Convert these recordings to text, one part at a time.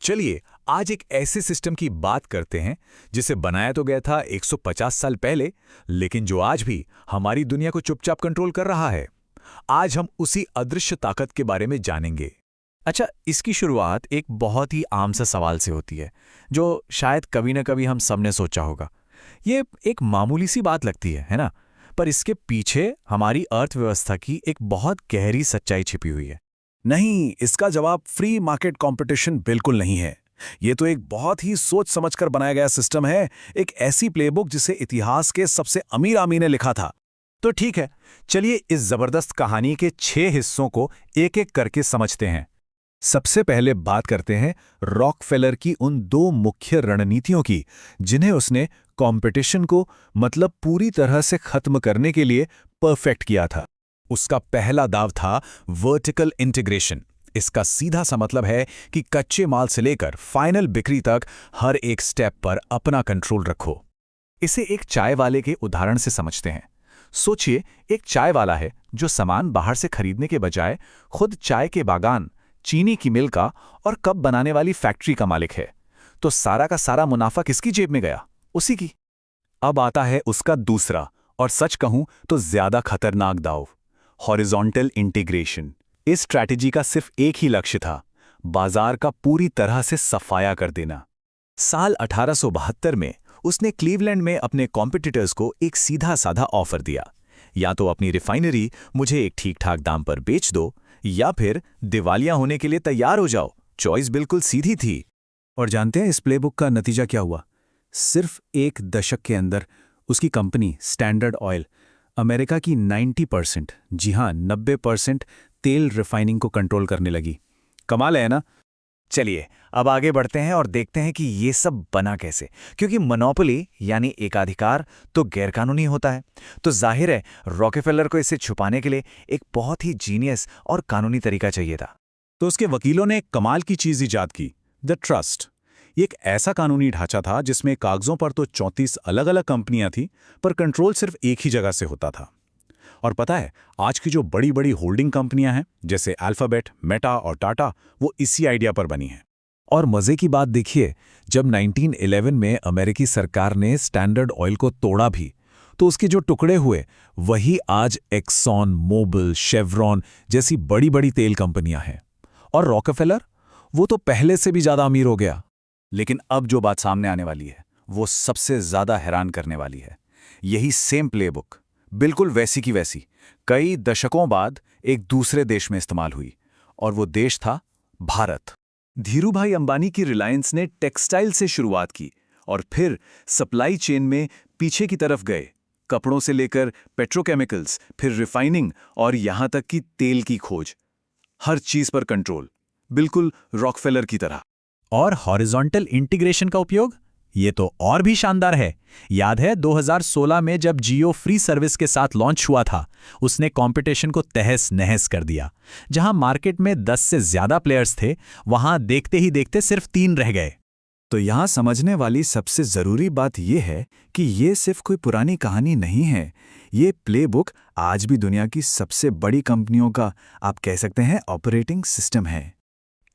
चलिए आज एक ऐसे सिस्टम की बात करते हैं जिसे बनाया तो गया था 150 साल पहले, लेकिन जो आज भी हमारी दुनिया को चुपचाप कंट्रोल कर रहा है। आज हम उसी अदृश्य ताकत के बारे में जानेंगे। अच्छा, इसकी शुरुआत एक बहुत ही आम सा सवाल से होती है, जो शायद कभी ना कभी हम सबने सोचा होगा। ये एक मामूली सी बात लगती है ना? पर इसके पीछे हमारी अर्थव्यवस्था की एक बहुत गहरी सच्चाई छिपी हुई है। नहीं, इसका जवाब फ्री मार्केट कंपटीशन बिल्कुल नहीं है। ये तो एक बहुत ही सोच समझकर बनाया गया सिस्टम है, एक ऐसी प्लेबुक जिसे इतिहास के सबसे अमीर आदमी ने लिखा था। तो ठीक है, चलिए इस जबरदस्त कहानी के 6 हिस्सों को एक-एक करके समझते हैं। सबसे पहले बात करते हैं रॉकफेलर की उन 2 मुख्य रणनीतियों की, जिन्हें उसने कंपटीशन को मतलब पूरी तरह से खत्म करने के लिए परफेक्ट किया था। उसका पहला दाव था वर्टिकल इंटीग्रेशन। इसका सीधा सा मतलब है कि कच्चे माल से लेकर फाइनल बिक्री तक हर एक स्टेप पर अपना कंट्रोल रखो। इसे एक चाय वाले के उदाहरण से समझते हैं। सोचिए, एक चाय वाला है जो सामान बाहर से खरीदने के बजाय खुद चाय के बागान, चीनी की मिल का और कप बनाने वाली फैक्ट्री का मालिक है। तो सारा का सारा मुनाफा किसकी जेब में गया? उसी की। अब आता है उसका दूसरा और सच कहूं तो ज्यादा खतरनाक दाव, हॉरिजॉन्टल इंटीग्रेशन। इस स्ट्रैटेजी का सिर्फ एक ही लक्ष्य था, बाजार का पूरी तरह से सफाया कर देना। साल 1872 में उसने क्लीवलैंड में अपने कॉम्पिटिटर्स को एक सीधा साधा ऑफर दिया, या तो अपनी रिफाइनरी मुझे एक ठीक ठाक दाम पर बेच दो, या फिर दिवालिया होने के लिए तैयार हो जाओ। चॉइस बिल्कुल सीधी थी। और जानते हैं इस प्लेबुक का नतीजा क्या हुआ? सिर्फ एक दशक के अंदर उसकी कंपनी स्टैंडर्ड ऑयल अमेरिका की 90%, जी हां 90% तेल रिफाइनिंग को कंट्रोल करने लगी। कमाल है ना? चलिए अब आगे बढ़ते हैं और देखते हैं कि ये सब बना कैसे, क्योंकि मोनोपोली यानी एकाधिकार तो गैरकानूनी होता है। तो जाहिर है रॉकेफेलर को इसे छुपाने के लिए एक बहुत ही जीनियस और कानूनी तरीका चाहिए था। तो उसके वकीलों ने एक कमाल की चीज इजाद की, द ट्रस्ट। ये एक ऐसा कानूनी ढांचा था जिसमें कागजों पर तो 34 अलग अलग कंपनियां थी, पर कंट्रोल सिर्फ एक ही जगह से होता था। और पता है, आज की जो बड़ी बड़ी होल्डिंग कंपनियां हैं जैसे अल्फाबेट, मेटा और टाटा, वो इसी आइडिया पर बनी हैं। और मजे की बात देखिए, जब 1911 में अमेरिकी सरकार ने स्टैंडर्ड ऑयल को तोड़ा भी, तो उसके जो टुकड़े हुए वही आज एक्सॉन मोबिल, शेवरॉन जैसी बड़ी बड़ी तेल कंपनियां हैं। और रॉकेफेलर, वो तो पहले से भी ज्यादा अमीर हो गया। लेकिन अब जो बात सामने आने वाली है वो सबसे ज्यादा हैरान करने वाली है। यही सेम प्लेबुक बिल्कुल वैसी की वैसी कई दशकों बाद एक दूसरे देश में इस्तेमाल हुई, और वो देश था भारत। धीरूभाई अंबानी की रिलायंस ने टेक्सटाइल से शुरुआत की और फिर सप्लाई चेन में पीछे की तरफ गए। कपड़ों से लेकर पेट्रोकेमिकल्स, फिर रिफाइनिंग और यहां तक कि तेल की खोज। हर चीज पर कंट्रोल, बिल्कुल रॉकफेलर की तरह। और हॉरिजॉन्टल इंटीग्रेशन का उपयोग, ये तो और भी शानदार है। याद है 2016 में जब जियो फ्री सर्विस के साथ लॉन्च हुआ था, उसने कंपटीशन को तहस नहस कर दिया। जहां मार्केट में 10 से ज्यादा प्लेयर्स थे, वहां देखते ही देखते सिर्फ 3 रह गए। तो यहां समझने वाली सबसे जरूरी बात यह है कि ये सिर्फ कोई पुरानी कहानी नहीं है। ये प्लेबुक आज भी दुनिया की सबसे बड़ी कंपनियों का, आप कह सकते हैं, ऑपरेटिंग सिस्टम है।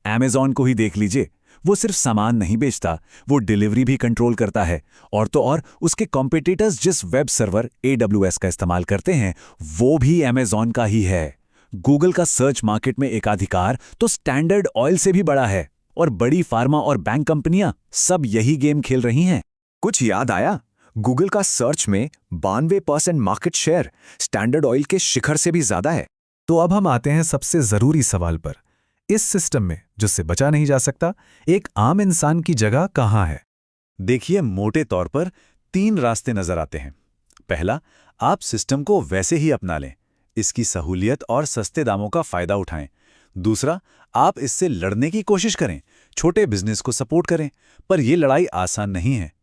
अमेज़न को ही देख लीजिए, वो सिर्फ सामान नहीं बेचता, वो डिलीवरी भी कंट्रोल करता है। और तो और उसके कॉम्पिटिटर्स जिस वेब सर्वर AWS का इस्तेमाल करते हैं, वो भी अमेज़न का ही है। गूगल का सर्च मार्केट में एकाधिकार तो स्टैंडर्ड ऑयल से भी बड़ा है, और बड़ी फार्मा और बैंक कंपनियां सब यही गेम खेल रही हैं। कुछ याद आया? गूगल का सर्च में 92% मार्केट शेयर स्टैंडर्ड ऑयल के शिखर से भी ज्यादा है। तो अब हम आते हैं सबसे जरूरी सवाल पर। इस सिस्टम में, जिससे बचा नहीं जा सकता, एक आम इंसान की जगह कहां है? देखिए, मोटे तौर पर 3 रास्ते नजर आते हैं। पहला, आप सिस्टम को वैसे ही अपना लें, इसकी सहूलियत और सस्ते दामों का फायदा उठाएं। दूसरा, आप इससे लड़ने की कोशिश करें, छोटे बिजनेस को सपोर्ट करें, पर यह लड़ाई आसान नहीं है।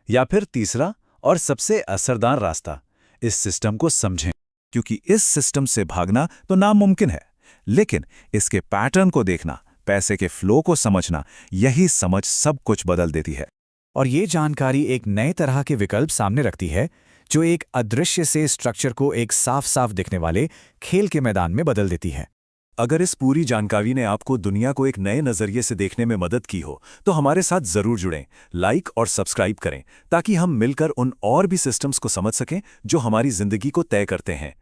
या फिर तीसरा और सबसे असरदार रास्ता, इस सिस्टम को समझें, क्योंकि इस सिस्टम से भागना तो नामुमकिन है, लेकिन इसके पैटर्न को देखना, पैसे के फ्लो को समझना, यही समझ सब कुछ बदल देती है। और ये जानकारी एक नए तरह के विकल्प सामने रखती है, जो एक अदृश्य से स्ट्रक्चर को एक साफ साफ दिखने वाले खेल के मैदान में बदल देती है। अगर इस पूरी जानकारी ने आपको दुनिया को एक नए नज़रिए से देखने में मदद की हो तो हमारे साथ ज़रूर जुड़ें, लाइक और सब्सक्राइब करें ताकि हम मिलकर उन और भी सिस्टम्स को समझ सकें जो हमारी ज़िंदगी को तय करते हैं।